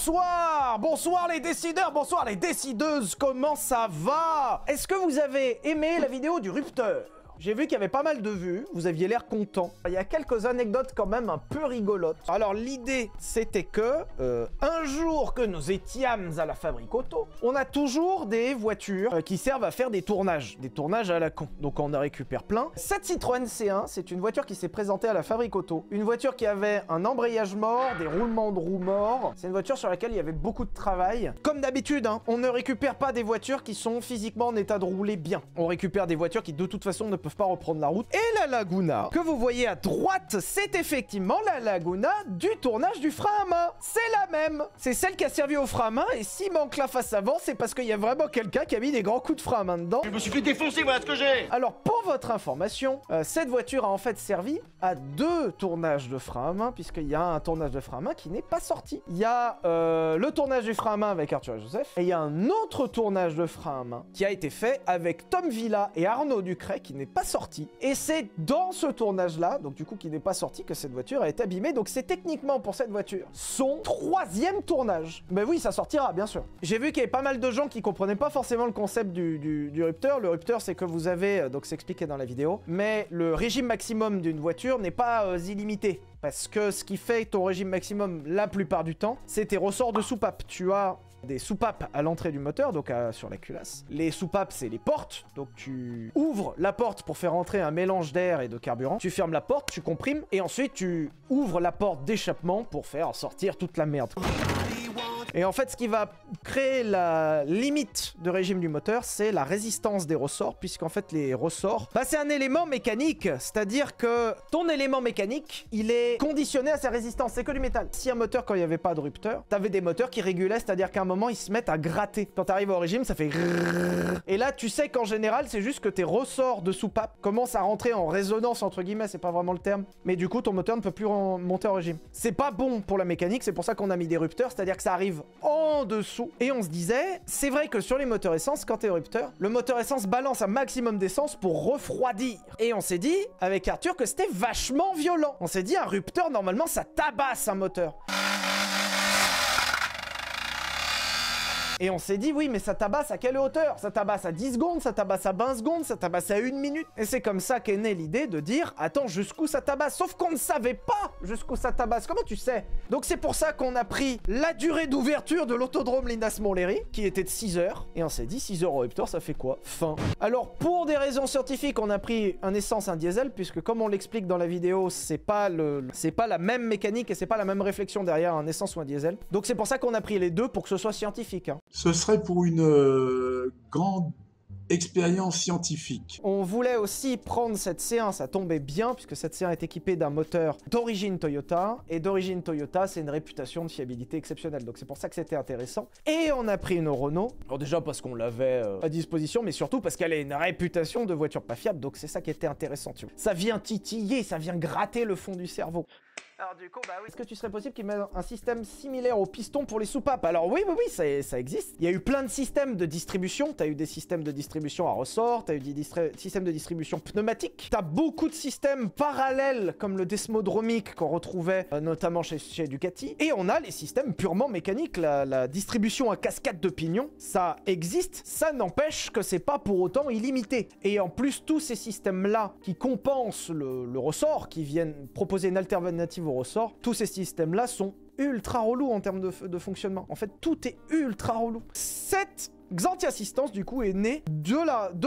Bonsoir! Bonsoir les décideurs, bonsoir les décideuses, comment ça va? Est-ce que vous avez aimé la vidéo du Rupteur? J'ai vu qu'il y avait pas mal de vues, vous aviez l'air content. Il y a quelques anecdotes quand même un peu rigolotes. Alors l'idée, c'était que, un jour que nous étions à la Fabrique Auto, on a toujours des voitures qui servent à faire des tournages à la con. Donc on en récupère plein. Cette Citroën C1, c'est une voiture qui s'est présentée à la Fabrique Auto. Une voiture qui avait un embrayage mort, des roulements de roues morts. C'est une voiture sur laquelle il y avait beaucoup de travail. Comme d'habitude, hein, on ne récupère pas des voitures qui sont physiquement en état de rouler bien. On récupère des voitures qui de toute façon ne peuvent pas reprendre la route. Et la Laguna que vous voyez à droite, c'est effectivement la Laguna du tournage du frein à main. C'est la même. C'est celle qui a servi au frein à main, et s'il manque la face avant, c'est parce qu'il y a vraiment quelqu'un qui a mis des grands coups de frein à main dedans. Je me suis fait défoncer, voilà ce que j'ai. Alors pour votre information, cette voiture a en fait servi à 2 tournages de frein à main, puisqu'il y a un tournage de frein à main qui n'est pas sorti. Il y a le tournage du frein à main avec Arthur et Joseph, et il y a un autre tournage de frein à main qui a été fait avec Tom Villa et Arnaud Ducret qui n'est pas sorti. Et c'est dans ce tournage-là, donc du coup qui n'est pas sorti, que cette voiture a été abîmée. Donc c'est techniquement pour cette voiture son 3e tournage. Mais oui, ça sortira, bien sûr. J'ai vu qu'il y avait pas mal de gens qui comprenaient pas forcément le concept du Rupteur. Le Rupteur, c'est que vous avez, donc c'est expliqué dans la vidéo, mais le régime maximum d'une voiture n'est pas illimité. Parce que ce qui fait ton régime maximum la plupart du temps, c'est tes ressorts de soupape. Tu as des soupapes à l'entrée du moteur, donc sur la culasse. Les soupapes, c'est les portes, donc tu ouvres la porte pour faire entrer un mélange d'air et de carburant. Tu fermes la porte, tu comprimes, et ensuite tu ouvres la porte d'échappement pour faire sortir toute la merde. Et en fait, ce qui va créer la limite de régime du moteur, c'est la résistance des ressorts, puisqu'en fait, les ressorts, bah, c'est un élément mécanique. C'est-à-dire que ton élément mécanique, il est conditionné à sa résistance. C'est que du métal. Si un moteur, quand il n'y avait pas de Rupteur, t'avais des moteurs qui régulaient, c'est-à-dire qu'à un moment, ils se mettent à gratter. Quand t'arrives au régime, ça fait grrrr. Et là, tu sais qu'en général, c'est juste que tes ressorts de soupape commencent à rentrer en résonance, entre guillemets, c'est pas vraiment le terme. Mais du coup, ton moteur ne peut plus monter en régime. C'est pas bon pour la mécanique, c'est pour ça qu'on a mis des Rupteurs, c'est-à-dire que ça arrive en dessous. Et on se disait, c'est vrai que sur les moteurs essence, quand t'es au Rupteur, le moteur essence balance un maximum d'essence pour refroidir. Et on s'est dit, avec Arthur, que c'était vachement violent. On s'est dit, un Rupteur, normalement, ça tabasse un moteur. Et on s'est dit, oui, mais ça tabasse à quelle hauteur? Ça tabasse à 10 secondes, ça tabasse à 20 secondes, ça tabasse à 1 minute. Et c'est comme ça qu'est née l'idée de dire, attends, jusqu'où ça tabasse? Sauf qu'on ne savait pas jusqu'où ça tabasse. Comment tu sais? Donc c'est pour ça qu'on a pris la durée d'ouverture de l'autodrome Linas-Montlhéry, qui était de 6 heures. Et on s'est dit, 6 heures au Rupteur, ça fait quoi? Fin. Alors, pour des raisons scientifiques, on a pris un essence, un diesel, puisque comme on l'explique dans la vidéo, c'est pas la même mécanique et c'est pas la même réflexion derrière un essence ou un diesel. Donc c'est pour ça qu'on a pris les deux pour que ce soit scientifique, hein. Ce serait pour une grande expérience scientifique. On voulait aussi prendre cette C1, ça tombait bien, puisque cette C1 est équipée d'un moteur d'origine Toyota, et d'origine Toyota, c'est une réputation de fiabilité exceptionnelle, donc c'est pour ça que c'était intéressant. Et on a pris une Renault, alors déjà parce qu'on l'avait à disposition, mais surtout parce qu'elle a une réputation de voiture pas fiable, donc c'est ça qui était intéressant, tu vois. Ça vient titiller, ça vient gratter le fond du cerveau. Alors du coup, bah oui, est-ce que tu serais possible qu'ils mettent un système similaire au piston pour les soupapes? Alors oui, ça existe. Il y a eu plein de systèmes de distribution. T'as eu des systèmes de distribution à ressort, t'as eu des systèmes de distribution pneumatique. T'as beaucoup de systèmes parallèles, comme le desmodromique qu'on retrouvait notamment chez Ducati. Et on a les systèmes purement mécaniques, la distribution à cascade de pignons. Ça existe, ça n'empêche que c'est pas pour autant illimité. Et en plus, tous ces systèmes-là qui compensent le ressort, qui viennent proposer une alternative au ressort, tous ces systèmes-là sont ultra relous en termes de fonctionnement. En fait, tout est ultra relou. Cette Xanthi Assistance, du coup, est née de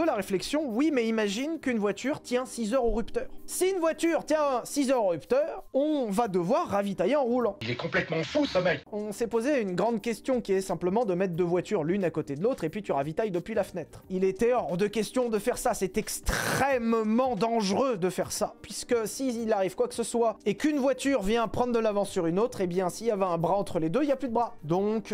la réflexion, oui, mais imagine qu'une voiture tient 6 heures au Rupteur. Si une voiture tient 6 heures au Rupteur, on va devoir ravitailler en roulant. Il est complètement fou, ce mec. On s'est posé une grande question qui est simplement de mettre 2 voitures l'une à côté de l'autre et puis tu ravitailles depuis la fenêtre. Il était hors de question de faire ça, c'est extrêmement dangereux de faire ça, puisque s'il arrive quoi que ce soit et qu'une voiture vient prendre de l'avance sur une autre, eh bien s'il y avait un bras entre les deux, il n'y a plus de bras. Donc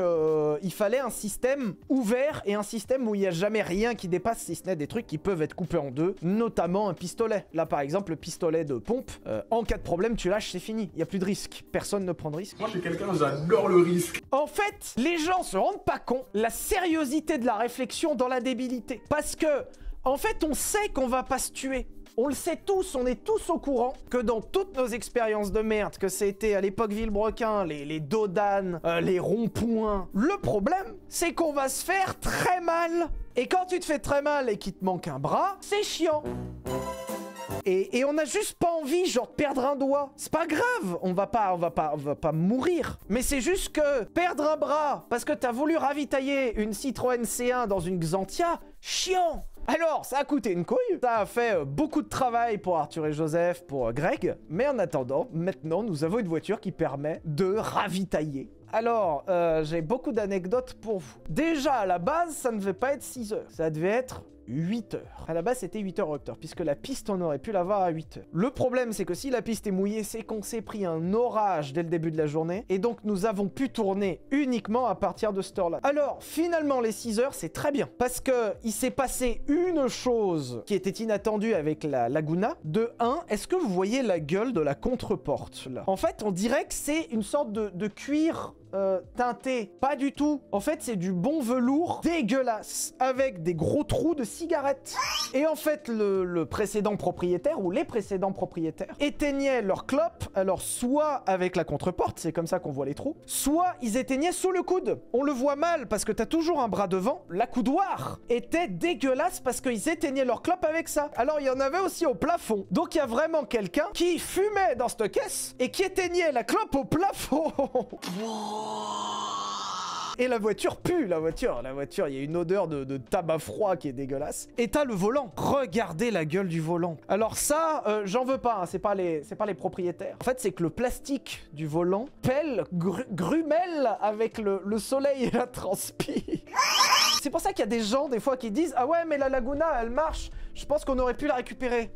il fallait un système ouvert et un système où il n'y a jamais rien qui dépasse, si ce n'est des trucs qui peuvent être coupés en deux, notamment un pistolet. Là par exemple, le pistolet de pompe, en cas de problème, tu lâches, c'est fini. Il n'y a plus de risque. Personne ne prend de risque. Moi, je suis quelqu'un, j'adore le risque. En fait, les gens se rendent pas compte la sériosité de la réflexion dans la débilité. Parce que, en fait, on sait qu'on va pas se tuer. On le sait tous, on est tous au courant que dans toutes nos expériences de merde, que c'était à l'époque Villebrequin, les dodanes, les ronds-points, le problème, c'est qu'on va se faire très mal. Et quand tu te fais très mal et qu'il te manque un bras, c'est chiant. Et on a juste pas envie, genre, de perdre un doigt. C'est pas grave, on va pas mourir. Mais c'est juste que perdre un bras parce que t'as voulu ravitailler une Citroën C1 dans une Xantia, chiant. Alors, ça a coûté une couille, ça a fait beaucoup de travail pour Arthur et Joseph, pour Greg, mais en attendant, maintenant, nous avons une voiture qui permet de ravitailler. Alors, j'ai beaucoup d'anecdotes pour vous. Déjà, à la base, ça ne devait pas être 6 heures, ça devait être 8 heures. À la base, c'était 8 heures rupteur, puisque la piste, on aurait pu l'avoir à 8 heures. Le problème, c'est que si la piste est mouillée, c'est qu'on s'est pris un orage dès le début de la journée, et donc nous avons pu tourner uniquement à partir de cette heure-là. Alors, finalement, les 6 heures, c'est très bien, parce que il s'est passé une chose qui était inattendue avec la Laguna. De 1, est-ce que vous voyez la gueule de la contreporte, là? En fait, on dirait que c'est une sorte de cuir teinté. Pas du tout. En fait, c'est du bon velours dégueulasse, avec des gros trous de cigarettes. Et en fait, le précédent propriétaire, ou les précédents propriétaires, éteignaient leur clope, alors soit avec la contreporte, c'est comme ça qu'on voit les trous, soit ils éteignaient sous le coude. On le voit mal, parce que t'as toujours un bras devant. L'accoudoir était dégueulasse, parce qu'ils éteignaient leur clope avec ça. Alors, il y en avait aussi au plafond. Donc, il y a vraiment quelqu'un qui fumait dans cette caisse, et qui éteignait la clope au plafond. Et la voiture pue, la voiture, il y a une odeur de tabac froid qui est dégueulasse. Et t'as le volant. Regardez la gueule du volant. Alors ça, j'en veux pas, hein, c'est pas les propriétaires. En fait, c'est que le plastique du volant pèle, grumelle avec le soleil et la transpi. C'est pour ça qu'il y a des gens, des fois, qui disent « Ah ouais, mais la Laguna, elle marche. Je pense qu'on aurait pu la récupérer. »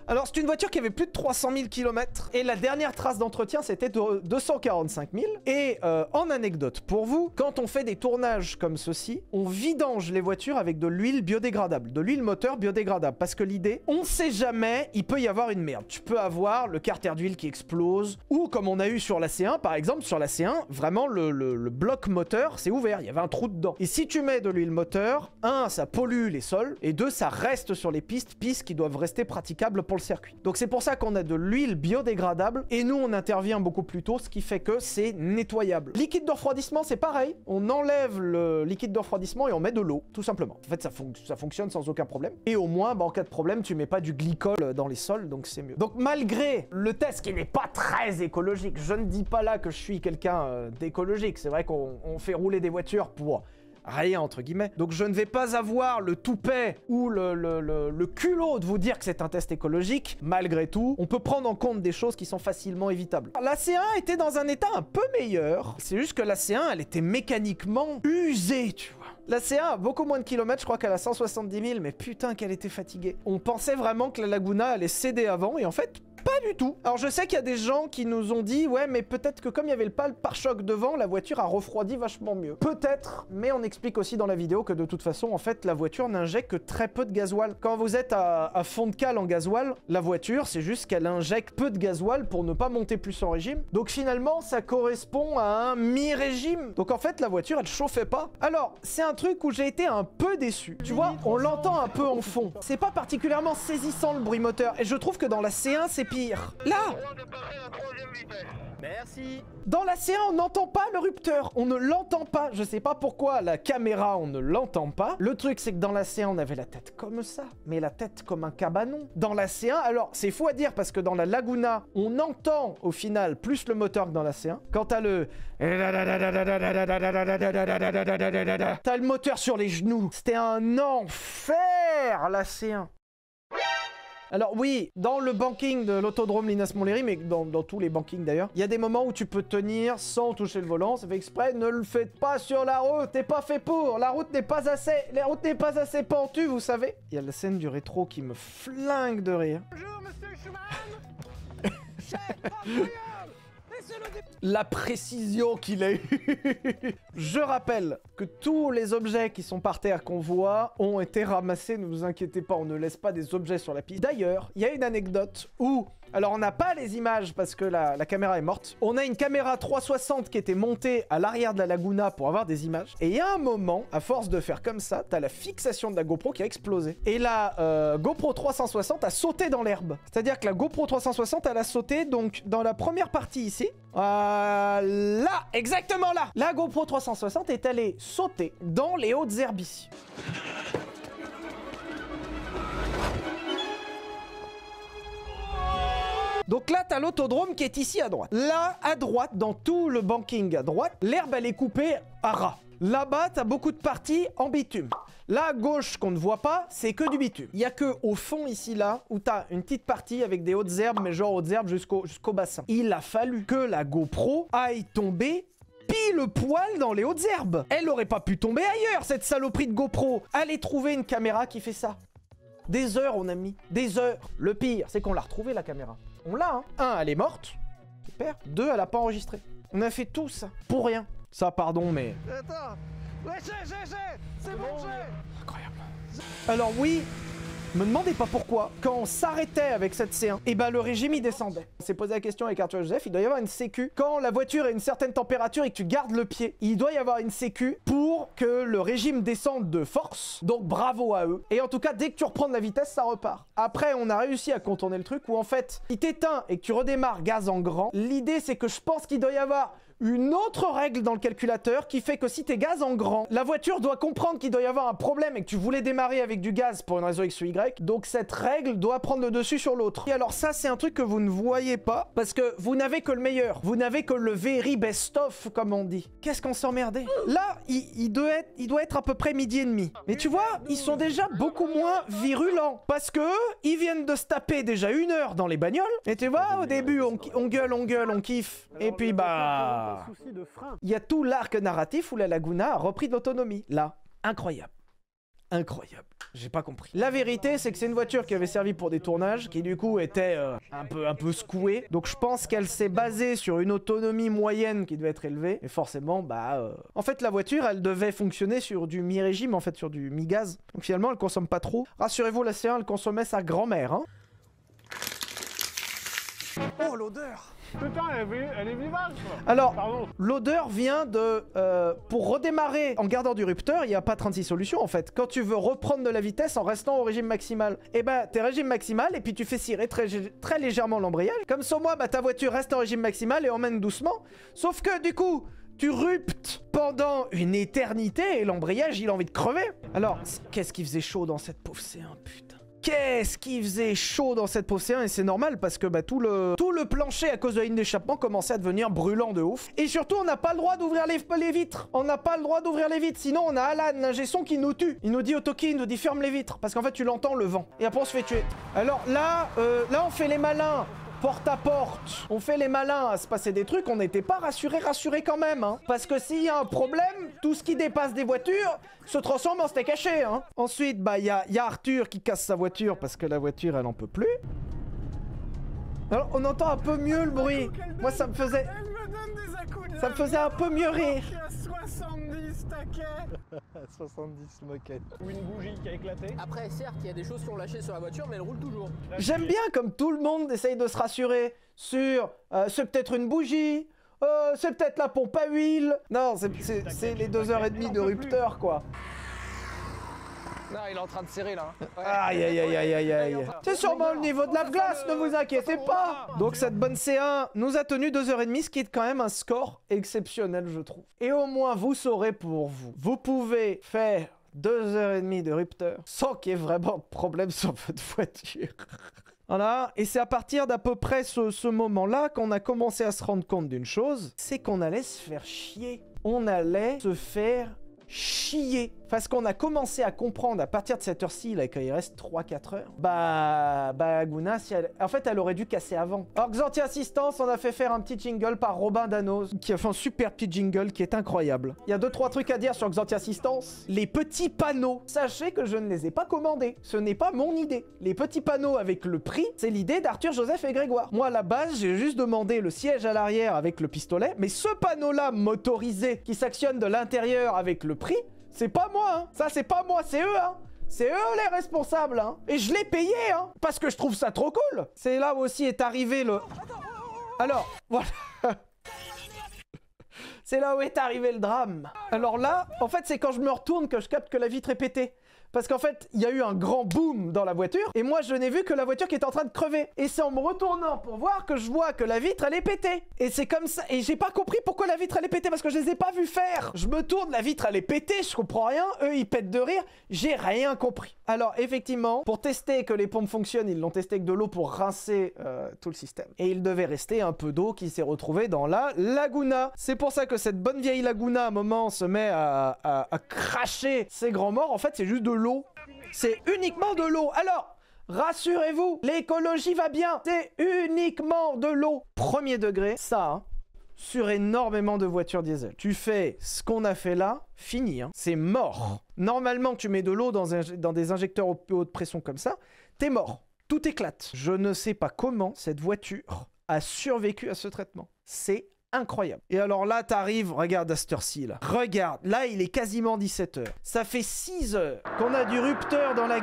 Alors, c'est une voiture qui avait plus de 300 000 km. Et la dernière trace d'entretien, c'était de 245 000. Et en anecdote pour vous, quand on fait des tournages comme ceci, on vidange les voitures avec de l'huile biodégradable. De l'huile moteur biodégradable. Parce que l'idée, on sait jamais, il peut y avoir une merde. Tu peux avoir le carter d'huile qui explose. Ou comme on a eu sur la C1, par exemple, sur la C1, vraiment, le bloc moteur, c'est ouvert. Il y avait un trou dedans. Et si tu mets de l'huile moteur, 1, ça pollue les sols. Et 2, ça reste sur les pistes qui doivent rester praticables pour le circuit. Donc c'est pour ça qu'on a de l'huile biodégradable et nous on intervient beaucoup plus tôt, ce qui fait que c'est nettoyable. Liquide de refroidissement, c'est pareil, on enlève le liquide de refroidissement et on met de l'eau, tout simplement. En fait ça fonctionne sans aucun problème. Et au moins, en cas de problème, tu mets pas du glycol dans les sols, donc c'est mieux. Donc malgré le test qui n'est pas très écologique, je ne dis pas là que je suis quelqu'un d'écologique, c'est vrai qu'on fait rouler des voitures pour rien, entre guillemets. Donc je ne vais pas avoir le toupet ou le culot de vous dire que c'est un test écologique. Malgré tout, on peut prendre en compte des choses qui sont facilement évitables. La C1 était dans un état un peu meilleur. C'est juste que la C1, elle était mécaniquement usée, tu vois. La C1 a beaucoup moins de kilomètres, je crois qu'elle a 170 000, mais putain qu'elle était fatiguée. On pensait vraiment que la Laguna allait céder avant, et en fait, pas du tout. Alors je sais qu'il y a des gens qui nous ont dit, ouais, mais peut-être que comme il y avait le pare-choc devant, la voiture a refroidi vachement mieux. Peut-être, mais on explique aussi dans la vidéo que de toute façon, en fait, la voiture n'injecte que très peu de gasoil. Quand vous êtes à fond de cale en gasoil, la voiture, c'est juste qu'elle injecte peu de gasoil pour ne pas monter plus en régime. Donc finalement, ça correspond à un mi-régime. Donc en fait, la voiture, elle chauffait pas. Alors, c'est un truc où j'ai été un peu déçu. Tu vois, on l'entend un peu en fond. C'est pas particulièrement saisissant le bruit moteur. Et je trouve que dans la C1, c'est pire. Là, Merci. dans la C1, on n'entend pas le rupteur. On ne l'entend pas. Je sais pas pourquoi la caméra, on ne l'entend pas. Le truc, c'est que dans la C1, on avait la tête comme ça. Mais la tête comme un cabanon. Dans la C1, alors, c'est faux à dire parce que dans la Laguna, on entend au final plus le moteur que dans la C1. Quand t'as le... T'as le moteur sur les genoux. C'était un enfer, la C1. Alors oui, dans le banking de l'autodrome Linas Montlhéry, mais dans tous les bankings d'ailleurs, il y a des moments où tu peux tenir sans toucher le volant. Ça fait exprès, ne le faites pas sur la route, t'es pas fait pour. La route n'est pas assez pentue, vous savez. Il y a la scène du rétro qui me flingue de rire. Bonjour, monsieur Schumann. Chef, incroyable. La précision qu'il a eue. Je rappelle que tous les objets qui sont par terre qu'on voit ont été ramassés, ne vous inquiétez pas, on ne laisse pas des objets sur la piste. D'ailleurs, il y a une anecdote où Alors on n'a pas les images parce que la caméra est morte. On a une caméra 360 qui était montée à l'arrière de la Laguna pour avoir des images. Et il y a un moment, à force de faire comme ça, t'as la fixation de la GoPro qui a explosé. Et la GoPro 360 a sauté dans l'herbe. C'est-à-dire que la GoPro 360, elle a sauté donc dans la première partie ici. Là, exactement là. La GoPro 360 est allée sauter dans les hautes herbes ici. Donc là, t'as l'autodrome qui est ici à droite. Là, à droite, dans tout le banking à droite, l'herbe, elle est coupée à ras. Là-bas, t'as beaucoup de parties en bitume. Là, à gauche, qu'on ne voit pas, c'est que du bitume. Il y a que au fond, ici, là, où t'as une petite partie avec des hautes herbes, mais genre hautes herbes jusqu'au bassin. Il a fallu que la GoPro aille tomber pile poil dans les hautes herbes. Elle aurait pas pu tomber ailleurs, cette saloperie de GoPro. Allez trouver une caméra qui fait ça. Des heures, on a mis. Des heures. Le pire, c'est qu'on l'a retrouvée, la caméra. On l'a, hein. 1, elle est morte. Super. 2, elle a pas enregistré. On a fait tout ça. Pour rien. Ça, pardon, mais... Attends. Ouais, c'est bon, j'ai. Incroyable. Alors oui, me demandez pas pourquoi, quand on s'arrêtait avec cette C1, et ben le régime il descendait. On s'est posé la question avec Arthur Joseph, il doit y avoir une sécu. Quand la voiture est à une certaine température et que tu gardes le pied, il doit y avoir une sécu pour que le régime descende de force. Donc bravo à eux. Et en tout cas, dès que tu reprends de la vitesse, ça repart. Après, on a réussi à contourner le truc où en fait, il t'éteint et que tu redémarres gaz en grand. L'idée, c'est que je pense qu'il doit y avoir une autre règle dans le calculateur qui fait que si t'es gaz en grand, la voiture doit comprendre qu'il doit y avoir un problème et que tu voulais démarrer avec du gaz pour une raison X ou Y. Donc cette règle doit prendre le dessus sur l'autre. Et alors ça, c'est un truc que vous ne voyez pas parce que vous n'avez que le meilleur. Vous n'avez que le very best of, comme on dit. Qu'est-ce qu'on s'est emmerdé? Là, il doit être à peu près midi et demi. Mais tu vois, ils sont déjà beaucoup moins virulents parce que ils viennent de se taper déjà 1 heure dans les bagnoles. Et tu vois, au début, on gueule, on kiffe. Et puis bah... il y a tout l'arc narratif où la Laguna a repris de l'autonomie. Là, incroyable. Incroyable. J'ai pas compris. La vérité, c'est que c'est une voiture qui avait servi pour des tournages, qui du coup était un peu secouée. Donc je pense qu'elle s'est basée sur une autonomie moyenne qui devait être élevée. Et forcément, en fait, la voiture, elle devait fonctionner sur du mi-régime, en fait, sur du mi-gaz. Donc finalement, elle consomme pas trop. Rassurez-vous, la C1, elle consommait sa grand-mère, hein. Oh, l'odeur! Putain, elle est vivante. Alors, l'odeur vient de... pour redémarrer en gardant du rupteur, il n'y a pas 36 solutions en fait. Quand tu veux reprendre de la vitesse en restant au régime maximal, et ben t'es régime maximal et puis tu fais cirer très légèrement l'embrayage. Comme ça, moi, ta voiture reste en régime maximal et emmène doucement. Sauf que du coup, tu ruptes pendant une éternité et l'embrayage, il a envie de crever. Alors, qu'est-ce qui faisait chaud dans cette pauvre C1, putain. Qu'est-ce qui faisait chaud dans cette pauvre C1 et c'est normal parce que tout le plancher à cause de la ligne d'échappement commençait à devenir brûlant de ouf. Et surtout, on n'a pas le droit d'ouvrir les vitres. On n'a pas le droit d'ouvrir les vitres, sinon on a Alan, l'ingé son, qui nous tue. Il nous dit au Toki, il nous dit ferme les vitres parce qu'en fait tu l'entends le vent. Et après on se fait tuer. Alors là, on fait les malins. Porte à porte, on fait les malins à se passer des trucs, on n'était pas rassurés quand même, hein. Parce que s'il y a un problème, tout ce qui dépasse des voitures se transforme en steak haché, hein. Ensuite, il y a Arthur qui casse sa voiture parce que la voiture, elle en peut plus. Alors, on entend un peu mieux le bruit. Moi, ça me faisait un peu mieux rire. 70 taquets. 70 moquettes. Ou une bougie qui a éclaté. Après, certes, il y a des choses qui ont lâché sur la voiture, mais elle roule toujours. J'aime bien comme tout le monde essaye de se rassurer sur c'est peut-être une bougie, c'est peut-être la pompe à huile. Non, c'est les 2h30 de rupteur, quoi. Non, il est en train de serrer là. Ouais. Aïe aïe aïe aïe aïe aïe. C'est sûrement le niveau de la glace, ne vous inquiétez pas. Donc cette bonne C1 nous a tenu 2h30, ce qui est quand même un score exceptionnel, je trouve. Et au moins, vous saurez pour vous. Vous pouvez faire 2h30 de rupteur sans qu'il y ait vraiment de problème sur votre voiture. Voilà, et c'est à partir d'à peu près ce moment-là qu'on a commencé à se rendre compte d'une chose, c'est qu'on allait se faire chier. On allait se faire chier. Parce qu'on a commencé à comprendre à partir de cette heure-ci, là, qu'il reste 3-4 heures, Laguna, si en fait, elle aurait dû casser avant. Alors, Xanthi Assistance, on a fait faire un petit jingle par Robin Danos, qui a fait un super petit jingle qui est incroyable. Il y a 2-3 trucs à dire sur Xanthi Assistance. Les petits panneaux, sachez que je ne les ai pas commandés. Ce n'est pas mon idée. Les petits panneaux avec le prix, c'est l'idée d'Arthur, Joseph et Grégoire. Moi, à la base, j'ai juste demandé le siège à l'arrière avec le pistolet, mais ce panneau-là motorisé qui s'actionne de l'intérieur avec le prix, c'est pas moi, hein. Ça, c'est pas moi, c'est eux, hein. C'est eux les responsables, hein. Et je l'ai payé, hein. Parce que je trouve ça trop cool. C'est là où aussi est arrivé le... Alors, voilà. C'est là où est arrivé le drame. Alors là, en fait, c'est quand je me retourne que je capte que la vitre est pétée. Parce qu'en fait, il y a eu un grand boom dans la voiture, et moi, je n'ai vu que la voiture qui était en train de crever. Et c'est en me retournant pour voir que je vois que la vitre, elle est pétée. Et c'est comme ça, et j'ai pas compris pourquoi la vitre, elle est pétée, parce que je les ai pas vus faire. Je me tourne, la vitre, elle est pétée, je comprends rien, eux, ils pètent de rire, j'ai rien compris. Alors, effectivement, pour tester que les pompes fonctionnent, ils l'ont testé avec de l'eau pour rincer tout le système. Et il devait rester un peu d'eau qui s'est retrouvée dans la laguna. C'est pour ça que cette bonne vieille laguna, à un moment, se met à cracher ses grands morts. En fait, c'est juste de l'eau. C'est uniquement de l'eau. Alors, rassurez-vous, l'écologie va bien. C'est uniquement de l'eau. Premier degré, ça, hein, sur énormément de voitures diesel. Tu fais ce qu'on a fait là, fini. Hein. C'est mort. Normalement, tu mets de l'eau dans des injecteurs haute pression comme ça, t'es mort. Tout éclate. Je ne sais pas comment cette voiture a survécu à ce traitement. C'est incroyable. Et alors là, t'arrives, regarde à cette heure-ci, là. Regarde, là, il est quasiment 17h. Ça fait 6 heures qu'on a du rupteur dans la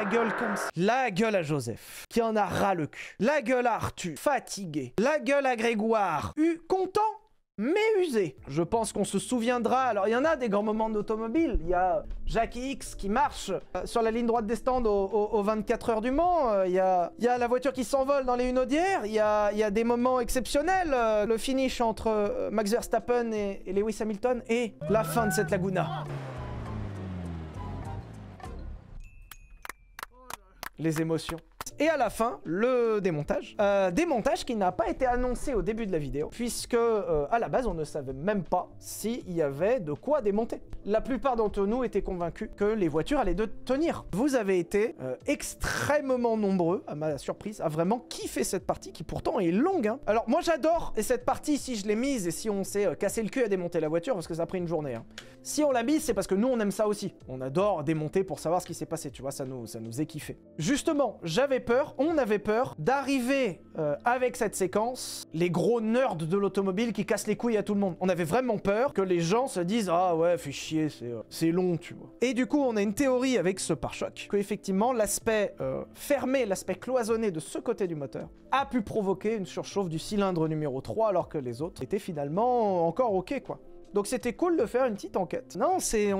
gueule comme ça. La gueule à Joseph, qui en a ras le cul. La gueule à Arthur, fatigué. La gueule à Grégoire, content, mais usé. Je pense qu'on se souviendra. Alors, il y en a des grands moments d'automobile. Il y a Jackie X qui marche sur la ligne droite des stands aux 24 heures du Mans. Il y a la voiture qui s'envole dans les Hunaudières. Il y a des moments exceptionnels. Le finish entre Max Verstappen et Lewis Hamilton. Et la fin de cette Laguna. Les émotions. Et à la fin, le démontage. Démontage qui n'a pas été annoncé au début de la vidéo, puisque à la base, on ne savait même pas s'il y avait de quoi démonter. La plupart d'entre nous étaient convaincus que les voitures allaient tenir. Vous avez été extrêmement nombreux, à ma surprise, à vraiment kiffer cette partie, qui pourtant est longue. Hein. Alors moi j'adore, et cette partie, si je l'ai mise, et si on s'est cassé le cul à démonter la voiture, parce que ça a pris une journée. Hein. Si on l'a mise, c'est parce que nous, on aime ça aussi. On adore démonter pour savoir ce qui s'est passé, tu vois, ça nous est kiffé. Justement, on avait peur d'arriver avec cette séquence, les gros nerds de l'automobile qui cassent les couilles à tout le monde. On avait vraiment peur que les gens se disent « Ah ouais, fais chier, c'est long, tu vois. » Et du coup, on a une théorie avec ce pare-choc, que effectivement l'aspect fermé, l'aspect cloisonné de ce côté du moteur, a pu provoquer une surchauffe du cylindre numéro 3, alors que les autres étaient finalement encore ok, quoi. Donc c'était cool de faire une petite enquête. Non, on s'est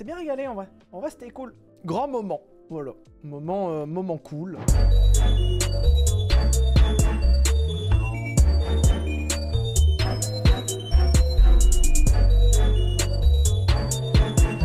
bien régalé en vrai. En vrai, c'était cool. Grand moment. Voilà, moment cool.